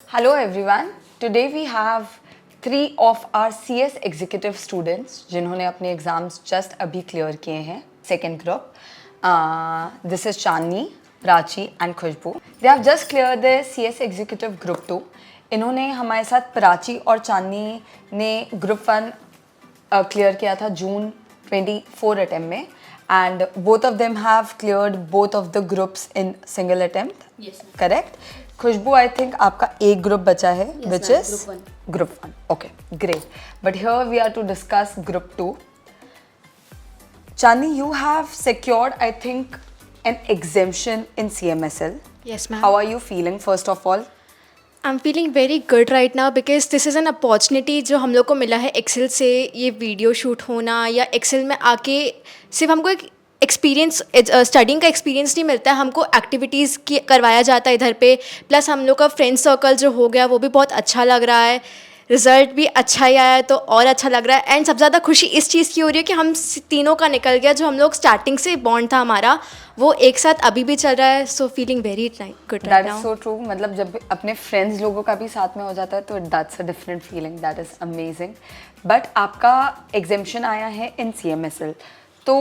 Hello everyone. Today we have three of our CS executive students जिन्होंने अपने exams just अभी clear किए हैं. Second group. This is Chandni, Prachi and Khushbu. They have just cleared their CS executive group 2. इन्होंने हमारे साथ प्राची और चांदनी ने ग्रुप 1 क्लियर किया था जून 24 अटेम्प्ट में and both of them have cleared both of the groups in single attempt. Yes. Correct? Khushboo I think आपका एक ग्रुप बचा है which is group 1. Okay, great. But here we are to discuss group 2. Chandni, you have secured I think an exemption in CMSL. Yes, ma'am. How are you feeling first of all? I'm feeling very good right now because this is an opportunity जो हम लोग को मिला है Excel से ये video shoot होना या एक्सेल में आके सिर्फ हमको एक एक्सपीरियंस स्टडिंग का एक्सपीरियंस नहीं मिलता है, हमको एक्टिविटीज़ की करवाया जाता है इधर पे. प्लस हम लोग का फ्रेंड सर्कल जो हो गया वो भी बहुत अच्छा लग रहा है. रिज़ल्ट भी अच्छा ही आया है तो और अच्छा लग रहा है. एंड सबसे ज़्यादा खुशी इस चीज़ की हो रही है कि हम तीनों का निकल गया. जो हम लोग स्टार्टिंग से बॉन्ड था हमारा वो एक साथ अभी भी चल रहा है. So feeling very good right that now. Is so true. मतलब जब अपने फ्रेंड्स लोगों का भी साथ में हो जाता है तो that's a different feeling. That is amazing. But आपका एग्जेम्पशन आया है इन CMSL. तो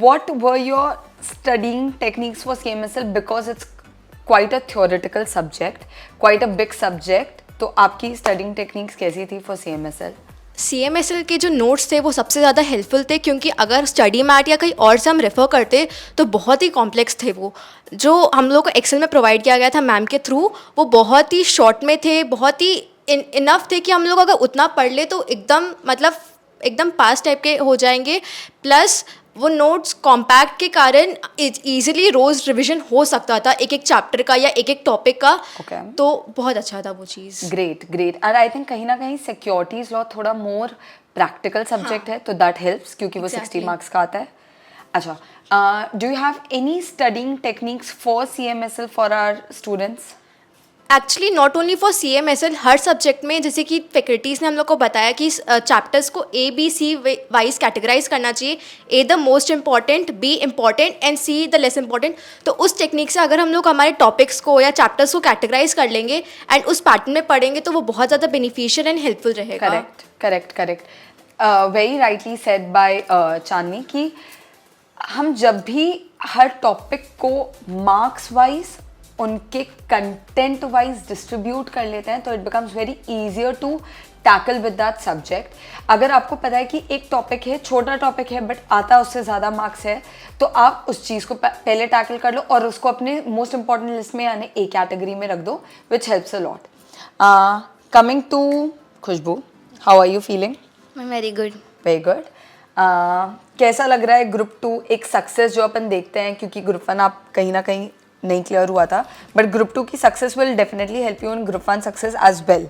what were your studying techniques for CMSL because it's quite a theoretical subject, quite a big subject. तो आपकी studying techniques कैसी थी for CMSL? CMSL के जो नोट्स थे वो सबसे ज़्यादा हेल्पफुल थे क्योंकि अगर स्टडी मैट या कहीं और से हम रेफ़र करते तो बहुत ही कॉम्प्लेक्स थे. वो जो हम लोग को एक्सेल में प्रोवाइड किया गया था मैम के थ्रू वो बहुत ही शॉर्ट में थे, बहुत ही इनफ थे कि हम लोग अगर उतना पढ़ ले तो एकदम मतलब एकदम पास टाइप के हो जाएंगे. प्लस वो नोट्स कॉम्पैक्ट के कारण इजीली रोज़ रिवीजन हो सकता था एक एक चैप्टर का या एक एक टॉपिक का. Okay. तो बहुत अच्छा था वो चीज़. Great great. And I think कहीं ना कहीं सिक्योरिटीज लॉ थोड़ा मोर प्रैक्टिकल सब्जेक्ट है तो दैट हेल्प्स क्योंकि वो 60 मार्क्स का आता है. अच्छा, do you have any studying techniques for CMSL for our students? Actually not only for CMSL, हर सब्जेक्ट में जैसे कि फैकल्टीज़ ने हम लोग को बताया कि चैप्टर्स को ABC वाइज कैटेगराइज करना चाहिए. A the most important, B important and C the less important. तो उस टेक्निक से अगर हम लोग हमारे टॉपिक्स को या चैप्टर्स को कैटेगराइज कर लेंगे एंड उस पैटर्न में पढ़ेंगे तो वो बहुत ज़्यादा बेनिफिशियल एंड हेल्पफुल रहेगा. Correct correct correct. Very rightly said by Chandni कि हम जब भी हर टॉपिक को मार्क्स वाइज उनके कंटेंट वाइज डिस्ट्रीब्यूट कर लेते हैं तो it becomes very easier to tackle with that subject. अगर आपको पता है कि एक टॉपिक है, छोटा टॉपिक है बट आता उससे ज़्यादा मार्क्स है तो आप उस चीज़ को पहले टैकल कर लो और उसको अपने मोस्ट इंपॉर्टेंट लिस्ट में यानी A कैटेगरी में रख दो which helps a lot. Coming to Khushboo, how are you feeling? Very good. Very good. कैसा लग रहा है ग्रुप 2 एक सक्सेस जो अपन देखते हैं क्योंकि ग्रुप 1 आप कहीं ना कहीं नहीं क्लियर हुआ था बट ग्रुप 2 की success will definitely help you in group 1 success as well.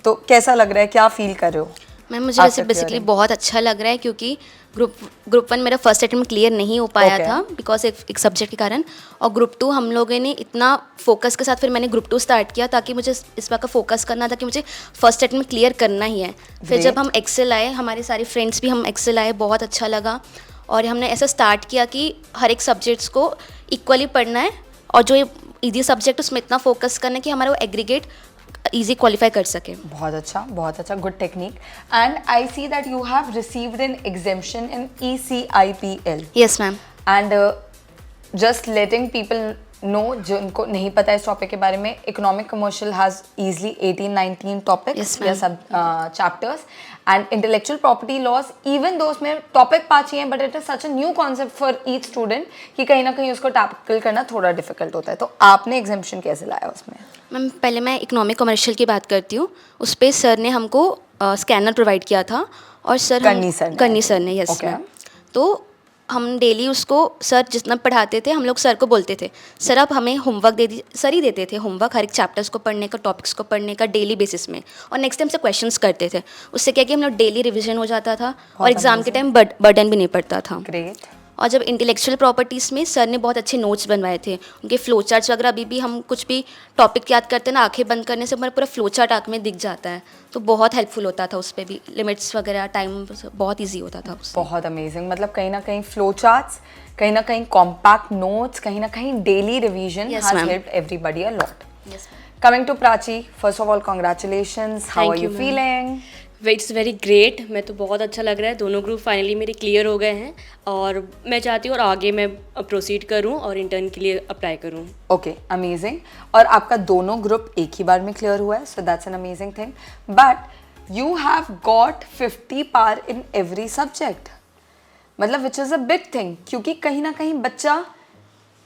तो कैसा लग रहा है, क्या फील कर रहे हो? मैम मुझे वैसे बेसिकली बहुत अच्छा लग रहा है क्योंकि ग्रुप 1 मेरा फर्स्ट अटेम्प्ट क्लियर नहीं हो पाया था बिकॉज एक सब्जेक्ट के कारण. और ग्रुप 2 हम लोगों ने इतना फोकस के साथ फिर मैंने ग्रुप 2 स्टार्ट किया ताकि मुझे इस बात का फोकस करना था कि मुझे फर्स्ट अटेम्प्ट क्लियर करना ही है. फिर जब हम एक्सेल आए, हमारे सारे फ्रेंड्स भी हम एक्सेल आए, बहुत अच्छा लगा. और हमने ऐसा स्टार्ट किया कि हर एक सब्जेक्ट्स को इक्वली पढ़ना है और जो ईजी सब्जेक्ट उसमें इतना फोकस करना है कि हमारा वो एग्रीगेट ईजी क्वालिफाई कर सके. बहुत अच्छा, good technique. And I see that you have received an exemption in ECIPL. Yes ma'am. And just letting people know जिनको नहीं पता इस टॉपिक के बारे में, economic commercial has easily 18-19 topics या sub chapters and intellectual property laws even though उसमें topic 5 ही हैं but it is such a new concept for each student कि कहीं ना कहीं उसको टैकल करना थोड़ा डिफिकल्ट होता है. तो आपने एग्जेम्पशन कैसे लाया उसमें? मैम पहले मैं इकोनॉमिक कमर्शियल की बात करती हूँ. उस पर सर ने हमको स्कैनर प्रोवाइड किया था और कन्नी सर ने यस मैम. तो हम डेली उसको सर जितना पढ़ाते थे हम लोग सर को बोलते थे सर आप हमें होमवर्क दे दीजिए. सर ही देते थे होमवर्क हर एक चैप्टर्स को पढ़ने का, टॉपिक्स को पढ़ने का डेली बेसिस में. और नेक्स्ट टाइम से क्वेश्चंस करते थे. उससे क्या कि हम लोग डेली रिविजन हो जाता था और एग्जाम के टाइम बर्डन भी नहीं पड़ता था. ग्रेट. और जब इंटेलेक्चुअल प्रॉपर्टीज़ में सर ने बहुत अच्छे नोट्स बनवाए थे. उनके फ्लो चार्ट्स वगैरह अभी भी हम कुछ भी टॉपिक याद करते हैं ना, आंखें बंद करने से हमारा पूरा फ्लो चार्ट आँख में दिख जाता है. तो बहुत हेल्पफुल होता था. उस पर भी लिमिट्स वगैरह टाइम बहुत ईजी होता था. बहुत अमेजिंग. मतलब कहीं ना कहीं फ्लो चार्ट्स, कहीं ना कहीं कॉम्पैक्ट नोट्स, कहीं ना कहीं daily revision has helped everybody a lot. Coming to Prachi, first of all, congratulations. How Thank are you you, ma'am. feeling? It's very great, मैं तो बहुत अच्छा लग रहा है। दोनों ग्रुप फाइनली मेरे क्लियर हो गए हैं और मैं चाहती हूँ और आगे मैं प्रोसीड करूँ और इंटर्न के लिए अप्लाई करूँ। Okay, amazing. और आपका दोनों ग्रुप एक ही बार में क्लियर हुआ है, so that's an amazing thing. But you have got 50 par in every subject. मतलब which is a big thing, क्योंकि कहीं ना कहीं बच्चा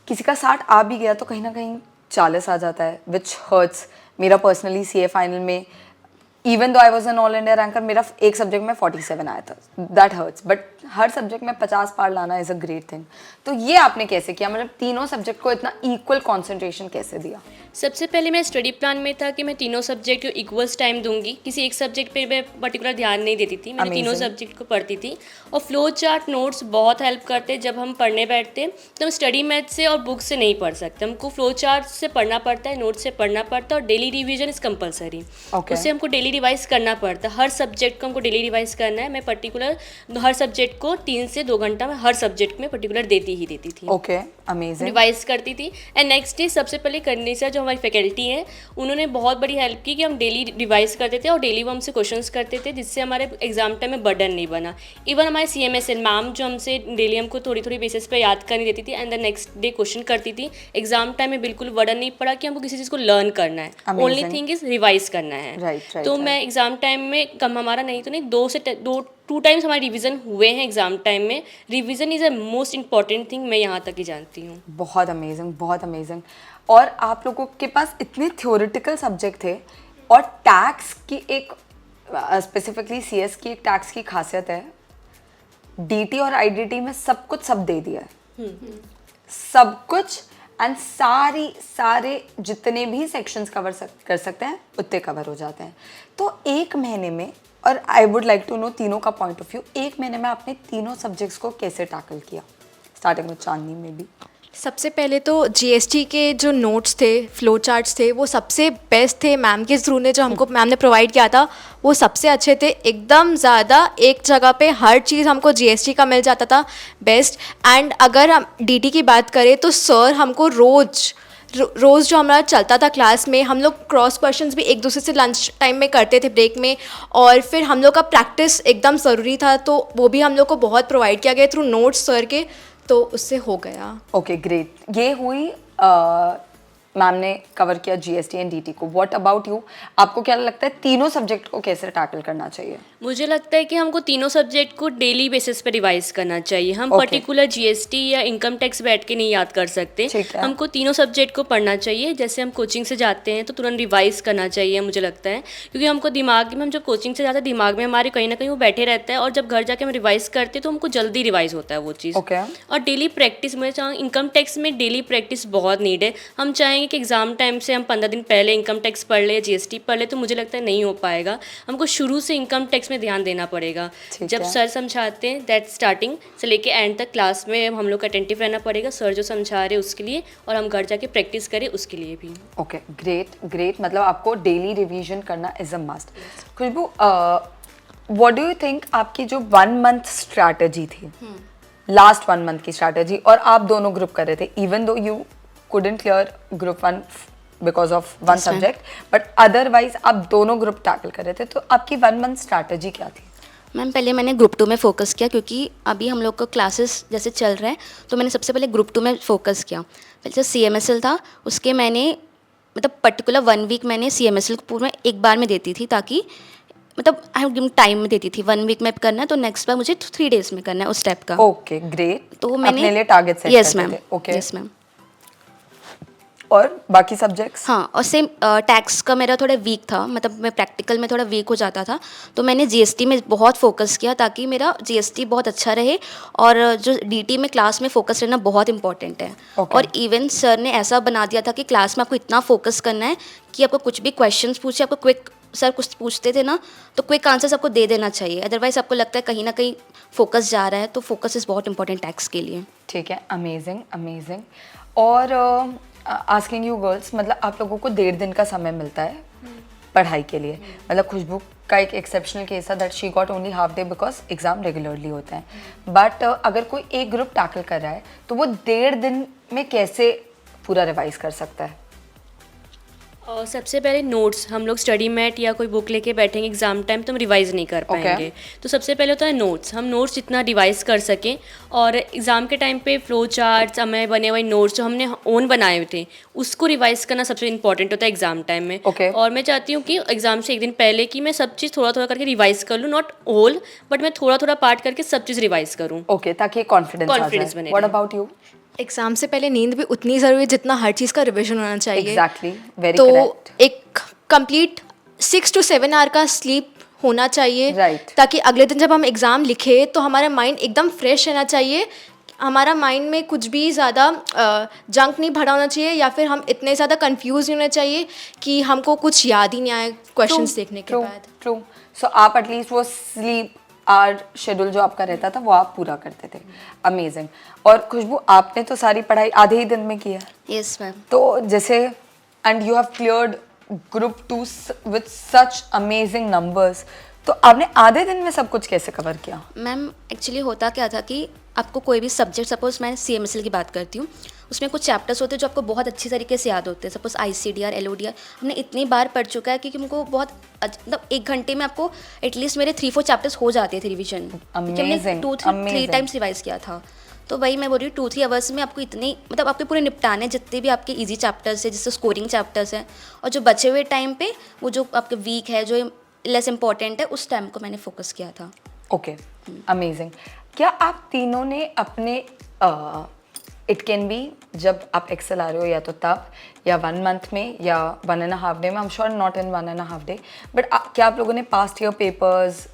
किसी का 60 आ भी गया तो कहीं ना कहीं 40 आ जाता है, which hurts. मेरा पर्सनली CA फाइनल में even though I was an all India ranker, मेरा एक सब्जेक्ट में 47 आया था, that hurts, but her subject में 50 पार लाना इज़ अ ग्रेट थिंग. तो ये आपने कैसे किया, मतलब तीनों सब्जेक्ट को इतना इक्वल कॉन्सेंट्रेशन कैसे दिया? सबसे पहले मेरा स्टडी प्लान में था कि मैं तीनों सब्जेक्ट को इक्वल्स टाइम दूंगी, किसी एक सब्जेक्ट पे मैं पर्टिकुलर ध्यान नहीं देती थी, मैं तीनों सब्जेक्ट को पढ़ती थी. और फ्लो चार्ट नोट्स बहुत हेल्प करते. जब हम पढ़ने बैठते तो हम स्टडी मैथ से और बुक से नहीं पढ़ सकते, हमको फ्लो चार्ट से पढ़ना पड़ता है, नोट से पढ़ना पड़ता है और डेली रिविजन इज़ कंपलसरी. उससे हमको डेली रिवाइज करना पड़ता है, हर सब्जेक्ट को हमको डेली रिवाइज करना है. मैं पर्टिकुलर हर सब्जेक्ट को 3 से 2 घंटा में हर सब्जेक्ट में पर्टिकुलर देती थी. Okay, amazing. रिवाइज करती थी. एंड नेक्स्ट डे सबसे पहले करने से जो हमारी फैकल्टी हैं उन्होंने बहुत बड़ी हेल्प की कि हम डेली रिवाइज करते थे और डेली वो हमसे क्वेश्चंस करते थे, जिससे हमारे एग्जाम टाइम में बर्डन नहीं बना. इवन हमारे CMSL मैम जो हमसे डेली हमको थोड़ी थोड़ी बेसिस पे याद करनी देती थी and the next day question करती थी. एग्जाम टाइम में बिल्कुल बर्डन नहीं पड़ा कि हमको किसी चीज़ को लर्न करना है, ओनली थिंग इज रिवाइज करना है. तो मैं एग्जाम टाइम में कम हमारा नहीं तो नहीं 2 टाइम्स हमारे रिवीजन हुए हैं एग्जाम टाइम में. Revision is a most important thing, मैं यहाँ तक ही जानती हूँ. बहुत अमेजिंग, बहुत अमेजिंग. और आप लोगों के पास इतने थ्योरेटिकल सब्जेक्ट थे और टैक्स की एक स्पेसिफिकली CS की एक टैक्स की खासियत है, DT और IDT में सब कुछ सब दे दिया है, सब कुछ. एंड सारे जितने भी सेक्शंस कवर कर सकते हैं उतने कवर हो जाते हैं. तो एक महीने में, और I would like to know तीनों का पॉइंट ऑफ व्यू, एक महीने में आपने तीनों सब्जेक्ट्स को कैसे टैकल किया, स्टार्टिंग में चांदनी में भी? सबसे पहले तो GST के जो नोट्स थे, फ्लो चार्ट्स थे, वो सबसे बेस्ट थे. मैम के थ्रू ने जो हमको मैम ने प्रोवाइड किया था वो सबसे अच्छे थे. एकदम ज़्यादा एक जगह पे हर चीज़ हमको GST का मिल जाता था, बेस्ट. एंड अगर हम DT की बात करें तो सर हमको रोज़ जो हमारा चलता था क्लास में, हम लोग क्रॉस क्वेश्चंस भी एक दूसरे से लंच टाइम में करते थे ब्रेक में. और फिर हम लोग का प्रैक्टिस एकदम ज़रूरी था, तो वो भी हम लोग को बहुत प्रोवाइड किया गया थ्रू नोट्स सर के, तो उससे हो गया. Okay, great. ये हुई मैम ने कवर किया GST एंड DT को. व्हाट अबाउट यू, आपको क्या लगता है तीनों सब्जेक्ट को कैसे टैकल करना चाहिए? मुझे लगता है कि हमको तीनों सब्जेक्ट को डेली बेसिस पे रिवाइज करना चाहिए. हम पर्टिकुलर GST या इनकम टैक्स बैठ के नहीं याद कर सकते, हमको तीनों सब्जेक्ट को पढ़ना चाहिए. जैसे हम कोचिंग से जाते हैं तो तुरंत रिवाइज करना चाहिए, मुझे लगता है, क्योंकि हमको दिमाग में, हम जब कोचिंग से जाते हैं दिमाग में हमारे कहीं ना कहीं वो बैठे रहता है, और जब घर जाके हम रिवाइज करते हैं तो हमको जल्दी रिवाइज होता है वो चीज़. और डेली प्रैक्टिस, मैं चाहूँ इनकम टैक्स में डेली प्रैक्टिस बहुत नीड है. हम चाहेंगे कि एग्जाम टाइम से हम 15 दिन पहले इनकम टैक्स पढ़ ले, GST पढ़ ले, तो मुझे लगता है नहीं हो पाएगा. हमको शुरू से इनकम टैक्स में ध्यान देना पड़ेगा. जब सर समझाते हैं दैट स्टार्टिंग से लेके एंड तक क्लास में हम लोग अटेंटिव रहना पड़ेगा, सर जो समझा रहे उसके लिए, और हम घर जाके प्रैक्टिस करें उसके लिए भी. Okay, great. मतलब आपको डेली रिवीजन करना is a must. Khushboo, what do you think आपकी जो 1 मंथ स्ट्रैटेजी थी, लास्ट 1 मंथ की स्ट्रैटेजी, और आप दोनों ग्रुप कर रहे थे, even though you couldn't clear group 1 because of one subject, but otherwise आप दोनों ग्रुप टैकल कर रहे थे, तो आपकी 1 मंथ स्ट्रैटेजी क्या थी? मैम पहले मैंने ग्रुप 2 में फ़ोकस किया, क्योंकि अभी हम लोग का क्लासेस जैसे चल रहे हैं, तो मैंने सबसे पहले ग्रुप 2 में फ़ोकस किया. पहले जो CMSL था उसके मैंने मतलब पर्टिकुलर 1 वीक मैंने CMSL को पूरा एक बार में देती थी, ताकि मतलब टाइम में देती थी. 1 वीक में करना है तो नेक्स्ट बार मुझे 3 डेज़ में करना है उस स्टेप का. Okay, great. तो मैंने अपने लिए टारगेट सेट करते थे. Okay, yes ma'am. और बाकी सब्जेक्ट्स? हाँ, और सेम टैक्स का मेरा थोड़ा वीक था, मतलब मैं प्रैक्टिकल में थोड़ा वीक हो जाता था, तो मैंने GST में बहुत फोकस किया, ताकि मेरा GST बहुत अच्छा रहे. और जो DT में क्लास में फोकस रहना बहुत इंपॉर्टेंट है. और इवन सर ने ऐसा बना दिया था कि क्लास में आपको इतना फोकस करना है कि आपको कुछ भी क्वेश्चंस पूछे, आपको क्विक, सर कुछ पूछते थे ना, तो क्विक आंसर्स आपको दे देना चाहिए, अदरवाइज आपको लगता है कहीं ना कहीं फोकस जा रहा है. तो फोकस इज़ बहुत इंपॉर्टेंट टैक्स के लिए. ठीक है, अमेजिंग. और आस्किंग यू गर्ल्स, मतलब आप लोगों को 1.5 दिन का समय मिलता है पढ़ाई के लिए. मतलब खुशबू का एक एक्सेप्शनल केस था that she got only half day because exam regularly होते हैं. बट अगर कोई एक ग्रुप टैकल कर रहा है तो वो 1.5 दिन में कैसे पूरा रिवाइज कर सकता है? और सबसे पहले नोट्स, हम लोग स्टडी मैट या कोई बुक लेके बैठेंगे एग्जाम टाइम तो हम रिवाइज नहीं कर पाएंगे। तो सबसे पहले होता है नोट्स, हम नोट्स जितना रिवाइज कर सकें। और एग्ज़ाम के टाइम पे फ्लो चार्ट्स, हमें बने हुए नोट्स जो हमने ओन बनाए हुए थे उसको रिवाइज करना सबसे इंपॉर्टेंट होता है एग्जाम टाइम में। और मैं चाहती हूँ कि एग्जाम से एक दिन पहले कि मैं सब चीज़ थोड़ा थोड़ा करके रिवाइज कर लूँ, नॉट ऑल बट मैं थोड़ा थोड़ा पार्ट करके सब चीज़ रिवाइज करूँ। ओके, ताकि कॉन्फिडेंस बने। What about you? एग्ज़ाम से पहले नींद भी उतनी ज़रूरी है जितना हर चीज़ का रिविजन होना चाहिए। एग्जैक्टली, वेरी तो करेक्ट। एक कंप्लीट 6 to 7 आवर का स्लीप होना चाहिए, Right. ताकि अगले दिन जब हम एग्ज़ाम लिखे तो हमारा माइंड एकदम फ्रेश रहना चाहिए। हमारा माइंड में कुछ भी ज़्यादा जंक नहीं भरा होना चाहिए, या फिर हम इतने ज़्यादा कंफ्यूज नहीं होना चाहिए कि हमको कुछ याद ही नहीं आए क्वेश्चंस देखने के बाद। ट्रू। सो आप एटलीस्ट वो स्लीप आवर शेड्यूल जो आपका रहता था वो आप पूरा करते थे। अमेजिंग। और खुशबू, आपने तो सारी पढ़ाई आधे ही दिन में की है। Yes ma'am. तो जैसे and you have cleared group 2 with such amazing numbers, तो आपने आधे दिन में सब कुछ कैसे कवर किया? मैम एक्चुअली होता क्या था कि आपको कोई भी सब्जेक्ट, सपोज मैं CMSL की बात करती हूँ, उसमें कुछ चैप्टर्स होते हैं जो आपको बहुत अच्छी तरीके से याद होते हैं। सपोज ICDR, LODR हमने इतनी बार पढ़ चुका है कि हमको बहुत मतलब 1 घंटे में आपको एटलीस्ट मेरे 3-4 चैप्टर्स हो जाते थे रिविजन, क्योंकि हमने 2-3 टाइम्स रिवाइज किया था। तो वही मैं बोल रही हूँ 2-3 आवर्स में आपको इतनी मतलब आपके पूरे निपटाने जितने भी आपके इजी चैप्टर्स है, जिससे स्कोरिंग चैप्टर्स हैं, और जो बचे हुए टाइम पे वो जो आपके वीक है, जो लेस इंपॉर्टेंट है, उस टाइम को मैंने फोकस किया था। Okay, amazing. क्या आप तीनों ने अपने इट कैन बी जब आप एक्सेल आ रहे हो या तो तब, या 1 मंथ में या 1.5 डे में, I am sure not in 1.5 day, but क्या आप लोगों ने पास्ट ईयर पेपर्स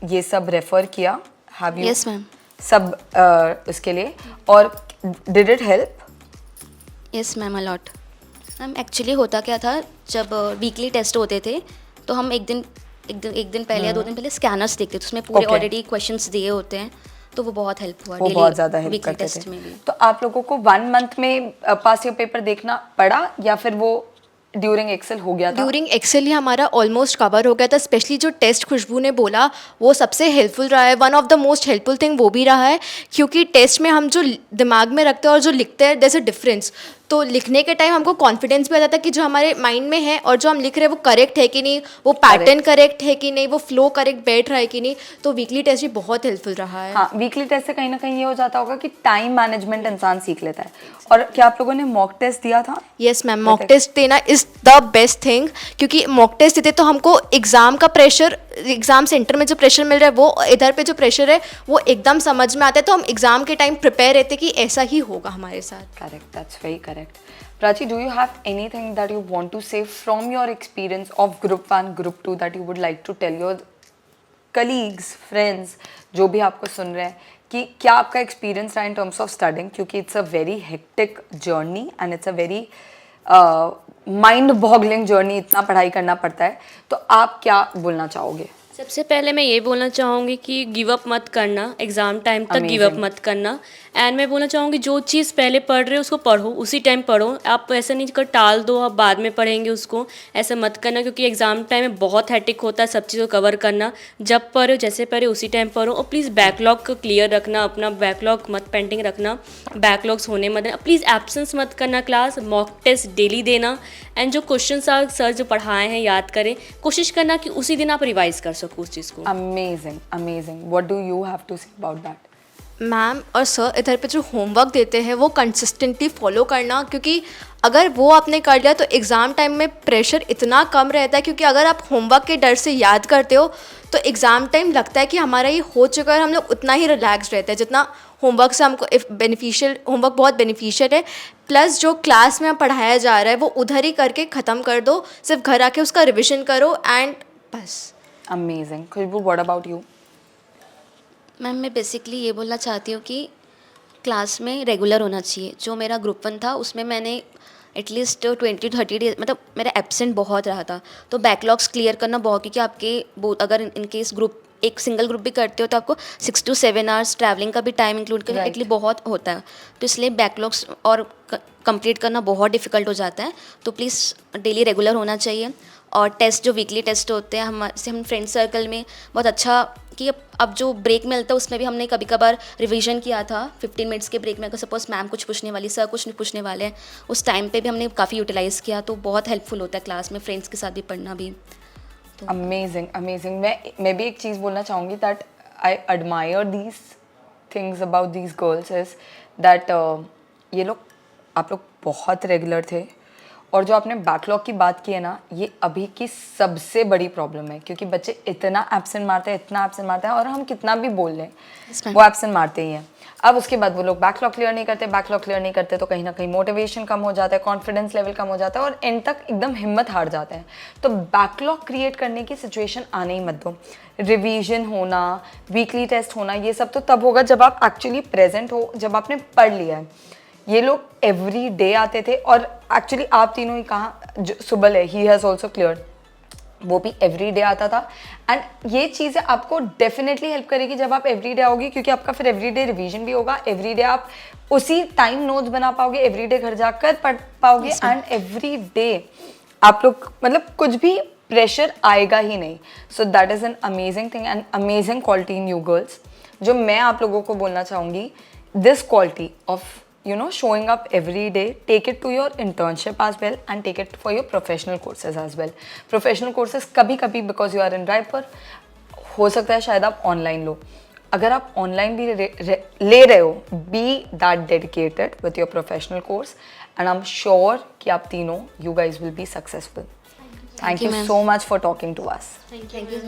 ये सब रेफर किया? Have you? Yes ma'am. सब उसके लिए, और did it help? Yes ma'am, a lot. Ma'am actually होता क्या था, जब वीकली टेस्ट होते थे तो हम एक दिन पहले या 2 दिन पहले स्कैनर्स देखते थे, उसमें पूरे ऑलरेडी क्वेश्चंस दिए होते हैं, तो वो बहुत हेल्प हुआ। वो बहुत ज़्यादा हेल्प वीकली करते टेस्ट थे। में भी। तो आप लोगों को 1 मंथ में पास्ट ईयर पेपर देखना पड़ा, या फिर वो ड्यूरिंग एक्सेल हो गया था? ड्यूरिंग एक्सेल ही हमारा ऑलमोस्ट कवर हो गया था। स्पेशली जो टेस्ट खुशबू ने बोला वो सबसे हेल्पफुल रहा है, one of the most helpful thing वो भी रहा है, क्योंकि टेस्ट में हम जो दिमाग में रखते हैं और जो लिखते हैं देयर इज अ डिफरेंस। तो लिखने के टाइम हमको कॉन्फिडेंस भी आता था कि जो हमारे माइंड में है और जो हम लिख रहे हैं वो करेक्ट है कि नहीं, वो पैटर्न करेक्ट है कि नहीं, वो फ्लो करेक्ट बैठ रहा है कि नहीं। तो वीकली टेस्ट भी बहुत हेल्पफुल रहा है। हाँ, वीकली टेस्ट से कहीं ना कहीं ये हो जाता होगा कि टाइम मैनेजमेंट इंसान सीख लेता है। और क्या आप लोगों ने मॉक टेस्ट दिया था? यस मैम, मॉक टेस्ट देना इज़ द बेस्ट थिंग, क्योंकि मॉक टेस्ट देते तो हमको एग्ज़ाम का प्रेशर, एग्ज़ाम सेंटर में जो प्रेशर मिल रहा है वो इधर पे जो प्रेशर है वो एकदम समझ में आता है, तो हम एग्ज़ाम के टाइम प्रिपेयर रहते कि ऐसा ही होगा हमारे साथ। Correct, that's very correct. Prachi, do you have anything that you want to say from your experience of Group 1, Group 2 that you would like to tell your colleagues, friends, जो भी आपको सुन रहे हैं, कि क्या आपका एक्सपीरियंस रहा इन टर्म्स ऑफ स्टडिंग? क्योंकि it's a very hectic journey and it's a very mind boggling journey, इतना पढ़ाई करना पड़ता है। तो आप क्या बोलना चाहोगे? सबसे पहले मैं ये बोलना चाहूँगी कि गिव अप मत करना, एग्ज़ाम टाइम तक गिव अप मत करना। एंड मैं बोलना चाहूँगी जो चीज़ पहले पढ़ रहे हो उसको पढ़ो, उसी टाइम पढ़ो। आप ऐसा नहीं कर टाल दो, आप बाद में पढ़ेंगे उसको, ऐसा मत करना, क्योंकि एग्ज़ाम टाइम में बहुत हैटिक होता है सब चीज़ों को कवर करना। जब पढ़ो, जैसे पढ़े उसी टाइम पढ़ो। और प्लीज़ बैकलॉग को क्लियर रखना, अपना बैकलॉग मत पेंडिंग रखना, बैकलॉग्स होने मत देना। प्लीज़ एब्सेंस मत करना क्लास, मॉक टेस्ट डेली देना। एंड जो क्वेश्चन सर जो पढ़ाए हैं याद करें, कोशिश करना कि उसी दिन आप रिवाइज कर सको उस चीज़ को। Amazing, amazing. What do you have to say about that? Ma'am और सर इधर पे जो होमवर्क देते हैं वो कंसिस्टेंटली फॉलो करना, क्योंकि अगर वो आपने कर लिया तो एग्ज़ाम टाइम में प्रेशर इतना कम रहता है, क्योंकि अगर आप होमवर्क के डर से याद करते हो तो एग्ज़ाम टाइम लगता है कि हमारा ये हो चुका है, हम लोग उतना ही रिलैक्स रहते हैं जितना होमवर्क से हमको बेनिफिशियल। होमवर्क बहुत बेनिफिशियल है, प्लस जो क्लास में पढ़ाया जा रहा है वो उधर ही करके ख़त्म कर दो, सिर्फ घर आके उसका रिविजन करो एंड बस। Amazing. Khushboo, what about you? Ma'am मैं बेसिकली ये बोलना चाहती हूँ कि क्लास में रेगुलर होना चाहिए। जो मेरा ग्रुप 1 था उसमें मैंने एटलीस्ट 20-30 डेज मतलब मेरा एब्सेंट बहुत रहा था, तो बैकलॉग्स क्लियर करना बहुत, क्योंकि आपके अगर इन केस ग्रुप एक सिंगल ग्रुप भी करते हो तो आपको 6 to 7 आवर्स ट्रैवलिंग का भी टाइम इंक्लूड करना इसलिए बहुत होता है, तो इसलिए बैकलॉग्स और कंप्लीट करना बहुत डिफिकल्ट हो जाता है। तो प्लीज़ डेली रेगुलर होना चाहिए। और टेस्ट जो वीकली टेस्ट होते हैं हम फ्रेंड सर्कल में बहुत अच्छा कि अब जो ब्रेक मिलता है उसमें भी हमने कभी कभार रिवीजन किया था 15 मिनट्स के ब्रेक में। अगर सपोज मैम कुछ पूछने वाली, सर कुछ पूछने वाले हैं, उस टाइम पे भी हमने काफ़ी यूटिलाइज़ किया, तो बहुत हेल्पफुल होता है क्लास में फ्रेंड्स के साथ भी पढ़ना भी। Amazing amazing. मैं भी एक चीज़ बोलना चाहूँगी that I admire these things about these girls is that ये लोग, आप लोग बहुत रेगुलर थे, और जो आपने बैकलॉग की बात की है ना, ये अभी की सबसे बड़ी प्रॉब्लम है, क्योंकि बच्चे इतना एब्सेंट मारते हैं और हम कितना भी बोल लें वो एब्सेंट मारते ही हैं। अब उसके बाद वो लोग बैकलॉग क्लियर नहीं करते तो कहीं ना कहीं मोटिवेशन कम हो जाता है, कॉन्फिडेंस लेवल कम हो जाता है और एंड तक एकदम हिम्मत हार जाते हैं। तो बैकलॉग क्रिएट करने की सिचुएशन आने ही मत दो। रिवीजन होना, वीकली टेस्ट होना, ये सब तो तब होगा जब आप एक्चुअली प्रेजेंट हो, जब आपने पढ़ लिया है। ये लोग एवरी डे आते थे, और एक्चुअली आप तीनों ही कहाँ, सुबल है, ही हैज़ ऑल्सो क्लियर, वो भी एवरी डे आता था। एंड ये चीज़ें आपको डेफिनेटली हेल्प करेगी जब आप एवरी डे आओगी, क्योंकि आपका फिर एवरी डे रिविजन भी होगा, एवरी डे आप उसी टाइम नोट्स बना पाओगे, एवरी डे घर जाकर पढ़ पाओगे, एंड एवरी डे आप लोग मतलब कुछ भी प्रेशर आएगा ही नहीं। So that is an amazing thing and amazing quality in you girls, जो मैं आप लोगों को बोलना चाहूँगी। This quality of showing up every day, take it to your internship as well and take it for your professional courses as well. Professional courses कभी because you are in Raipur, हो सकता है शायद आप ऑनलाइन लो। अगर आप online भी ले रहे हो, be that dedicated with your professional course and I'm sure कि आप तीनों, you guys will be successful. Thank you so much for talking to us. Thank you.